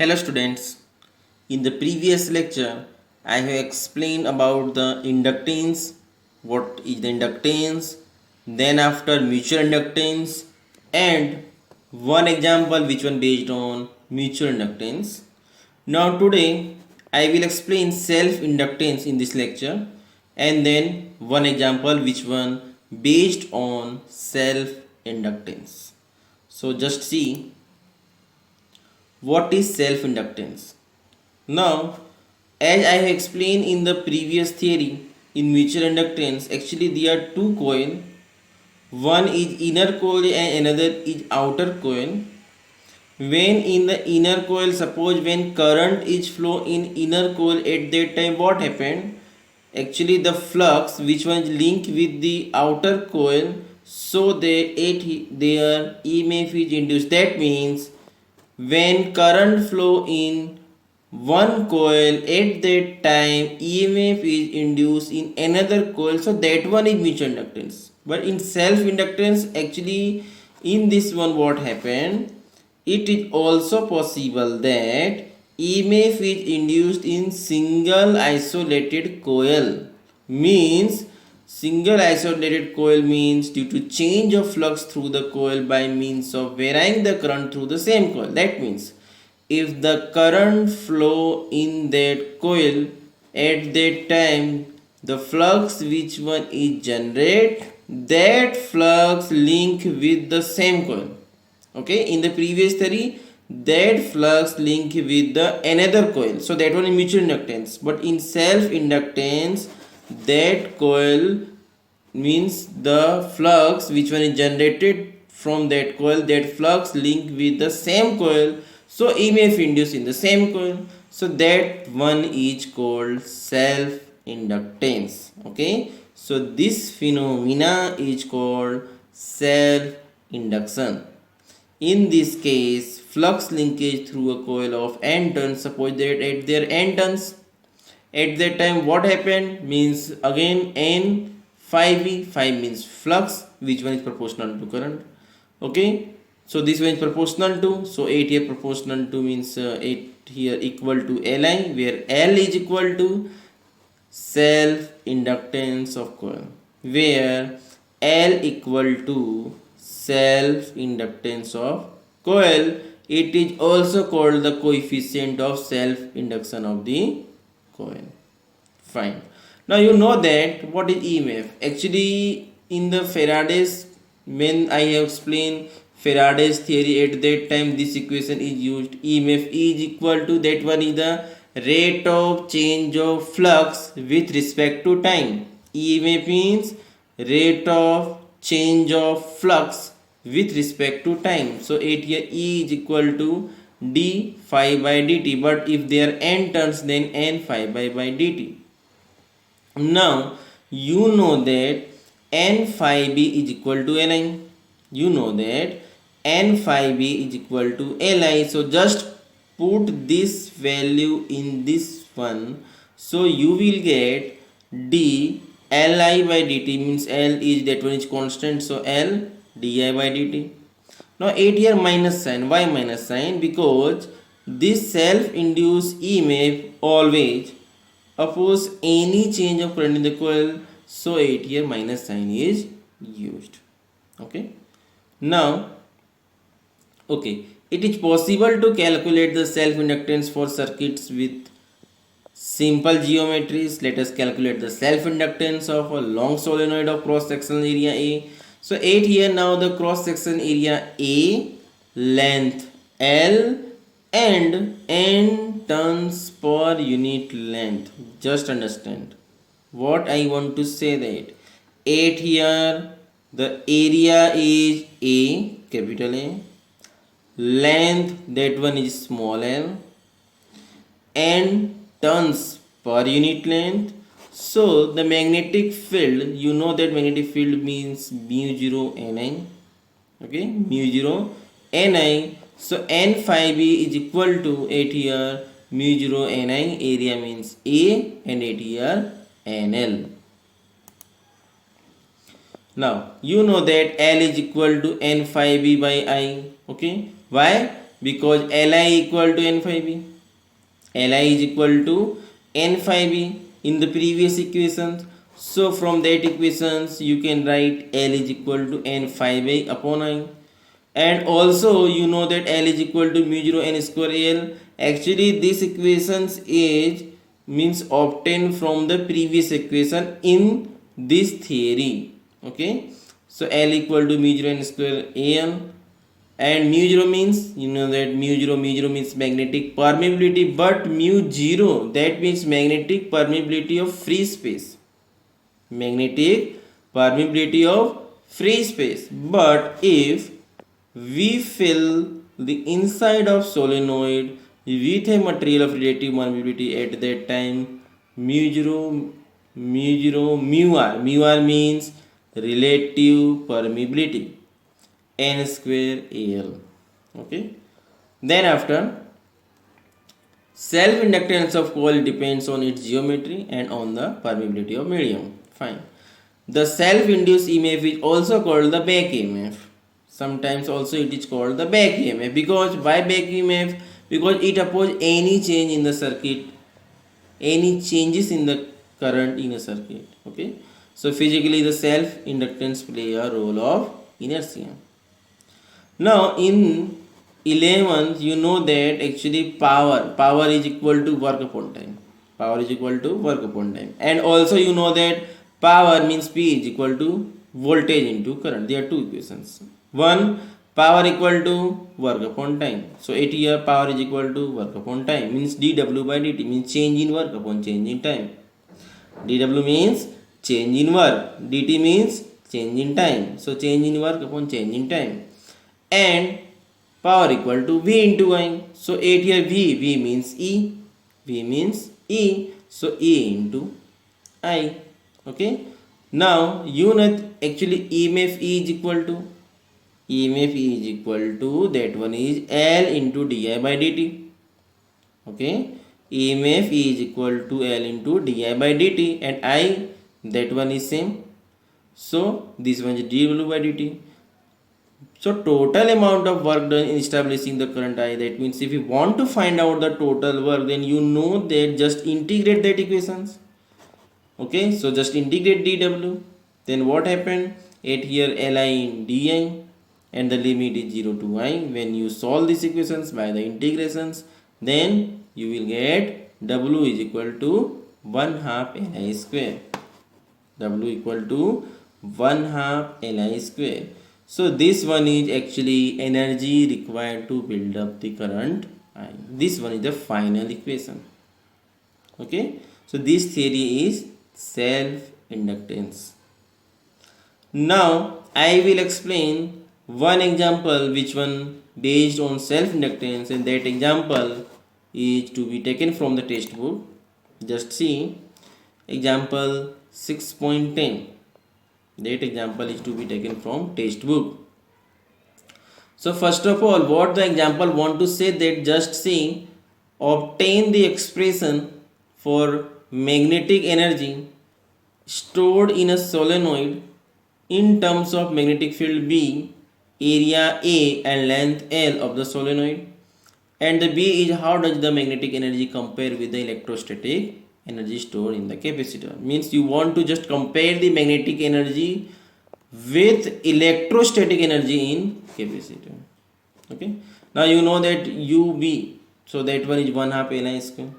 Hello students, in the previous lecture I have explained about the inductance, what is the inductance, then after mutual inductance and one example which one based on mutual inductance. Now today I will explain self-inductance in this lecture and then one example which one based on self-inductance. So just see what is self-inductance. Now, as I have explained in the previous theory, in mutual inductance, actually there are two coil. One is inner coil and another is outer coil. When in the inner coil, suppose when current is flow in inner coil, at that time what happened? Actually the flux which was linked with the outer coil, so their EMF is induced. That means when current flow in one coil, at that time EMF is induced in another coil, so that one is mutual inductance. But in self inductance, actually in this one what happened, it is also possible that EMF is induced in single isolated coil. Means single isolated coil means due to change of flux through the coil by means of varying the current through the same coil. That means if the current flow in that coil, at that time the flux which one is generate, that flux link with the same coil. Okay, in the previous theory that flux link with the another coil, so that one is mutual inductance. But in self inductance, that coil means the flux which one is generated from that coil, that flux link with the same coil, so EMF induced in the same coil, so that one is called self inductance. Okay, so this phenomena is called self induction. In this case, flux linkage through a coil of n turns. Suppose that at their n turns, at that time what happened means again n phi b. Phi means flux, which one is proportional to current. Okay, so this one is proportional to, so 8 here proportional to means 8 here equal to Li, where L is equal to self inductance of coil, where L equal to self inductance of coil. It is also called the coefficient of self induction of the coil. Fine. Now you know that what is EMF. Actually in the Faraday's, when I have explained Faraday's theory, at that time this equation is used. EMF is equal to, that one is the rate of change of flux with respect to time. EMF means rate of change of flux with respect to time. So it here E is equal to d phi by dt, but if there are n turns, then n phi by dt. Now you know that n phi b is equal to Li. You know that n phi b is equal to Li. So just put this value in this one, so you will get d Li by dt, means L is, that one is constant, so L di by dt. Now 8 here minus sign. Why minus sign? Because this self-induced EMF always oppose any change of current in the coil, so 8 here minus sign is used. Okay. Now, okay, it is possible to calculate the self-inductance for circuits with simple geometries. Let us calculate the self-inductance of a long solenoid of cross-sectional area A. So 8 here, now the cross-section area A, length L and n turns per unit length. Just understand what I want to say, that 8 here the area is A, capital A, length, that one is small l, n turns per unit length. So the magnetic field, you know that magnetic field means mu 0 Ni. Okay, mu 0 Ni. So n phi b is equal to 8 here mu 0 Ni, area means A, and 8 here Nl. Now you know that L is equal to n phi b by I. Okay, why? because Li equal to N phi b. Li is equal to N phi b in the previous equations. So from that equations you can write L is equal to N phi b upon I. And also you know that L is equal to mu 0 N square L. Actually this equations is means obtained from the previous equation in this theory. Okay, so L equal to mu 0 N square L. And mu 0 means, you know that mu 0 means magnetic permeability, but mu 0 that means magnetic permeability of free space. Magnetic permeability of free space. But if we fill the inside of solenoid with a material of relative permeability at that time, mu 0 mu r means relative permeability N square Al. Okay. Then after, self-inductance of coil depends on its geometry and on the permeability of medium. Fine. The self-induced EMF is also called the back EMF. Sometimes also it is called the back EMF. Because why back EMF? Because it opposes any change in the circuit, any changes in the current in a circuit. Okay. So physically the self-inductance play a role of inertia. Now in 11th you know that actually power is equal to work upon time. Power is equal to work upon time. And also you know that power means P is equal to voltage into current. There are two equations. One, power equal to work upon time. So at here power is equal to work upon time means dW by dt means change in work upon change in time. dW means change in work, dt means change in time. So change in work upon change in time. And power equal to V into I. So at here V means E. V means E. So E into I. Okay. Now you know actually EMF E is equal to that one is L into di by dt. Okay. EMF E is equal to L into di by dt, and I, that one is same. So this one is dW by dt. So total amount of work done in establishing the current I, that means if you want to find out the total work, then you know that just integrate that equations. Okay, so just integrate dW. Then what happened? At here Li in di, and the limit is 0 to I. When you solve these equations by the integrations, then you will get W is equal to 1/2 Li square. W equal to 1/2 Li square. So this one is actually energy required to build up the current I. This one is the final equation. Okay. So this theory is self-inductance. Now I will explain one example which one based on self-inductance, and that example is to be taken from the textbook. Just see example 6.10. That example is to be taken from textbook. So first of all, what the example want to say, that just see, obtain the expression for magnetic energy stored in a solenoid in terms of magnetic field B, area A and length L of the solenoid, and the B is how does the magnetic energy compare with the electrostatic energy stored in the capacitor. Means you want to just compare the magnetic energy with electrostatic energy in capacitor. Okay. Now you know that UB, so that one is 1/2 Li square.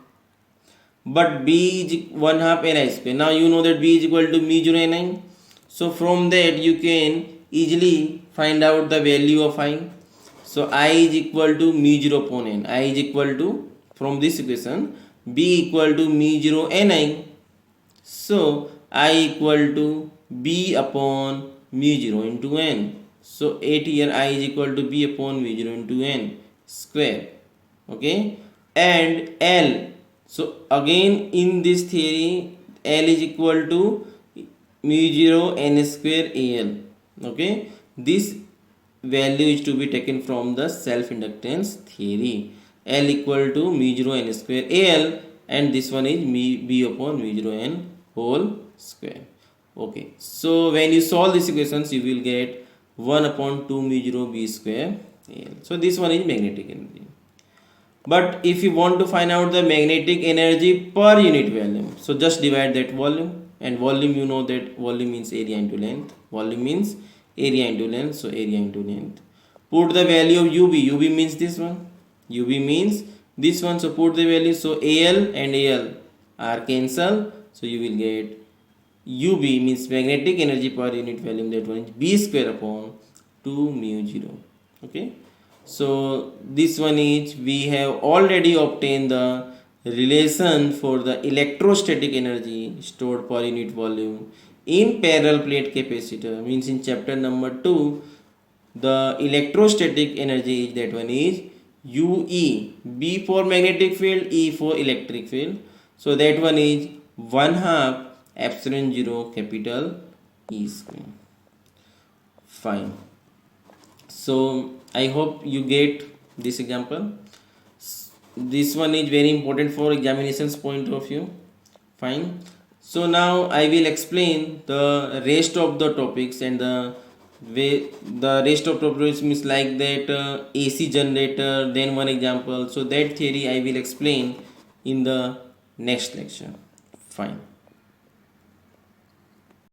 But B is 1/2 Li square. Now you know that B is equal to mu 0 Ni. So from that you can easily find out the value of I. So I is equal to mu 0 upon N. I is equal to, from this equation, B equal to mu 0 Ni. So I equal to B upon mu 0 into N. So at here I is equal to B upon mu 0 into N square. Okay. And L. So again in this theory, L is equal to mu 0 N square Al. Okay. This value is to be taken from the self-inductance theory. L equal to mu 0 N square Al, and this one is B upon mu 0 N whole square. Okay. So when you solve these equations, you will get 1 upon 2 mu 0 B square AL. So this one is magnetic energy. But if you want to find out the magnetic energy per unit volume, so just divide that volume, and volume, you know that volume means area into length. Volume means area into length, so area into length. Put the value of UB. UB means this one. UB means this one. So put the value. So AL and AL are cancel. So you will get UB means magnetic energy per unit volume. That one is B square upon 2 mu 0. Okay. So this one is, we have already obtained the relation for the electrostatic energy stored per unit volume in parallel plate capacitor. Means in chapter number 2, the electrostatic energy is, that one is UE. B for magnetic field, E for electric field. So that one is 1/2 epsilon 0 capital E square. Fine. So I hope you get this example. This one is very important for examinations point of view. Fine. So now I will explain the rest of the topics, and the way the rest of topics means like that AC generator, then one example. So that theory I will explain in the next lecture. Fine.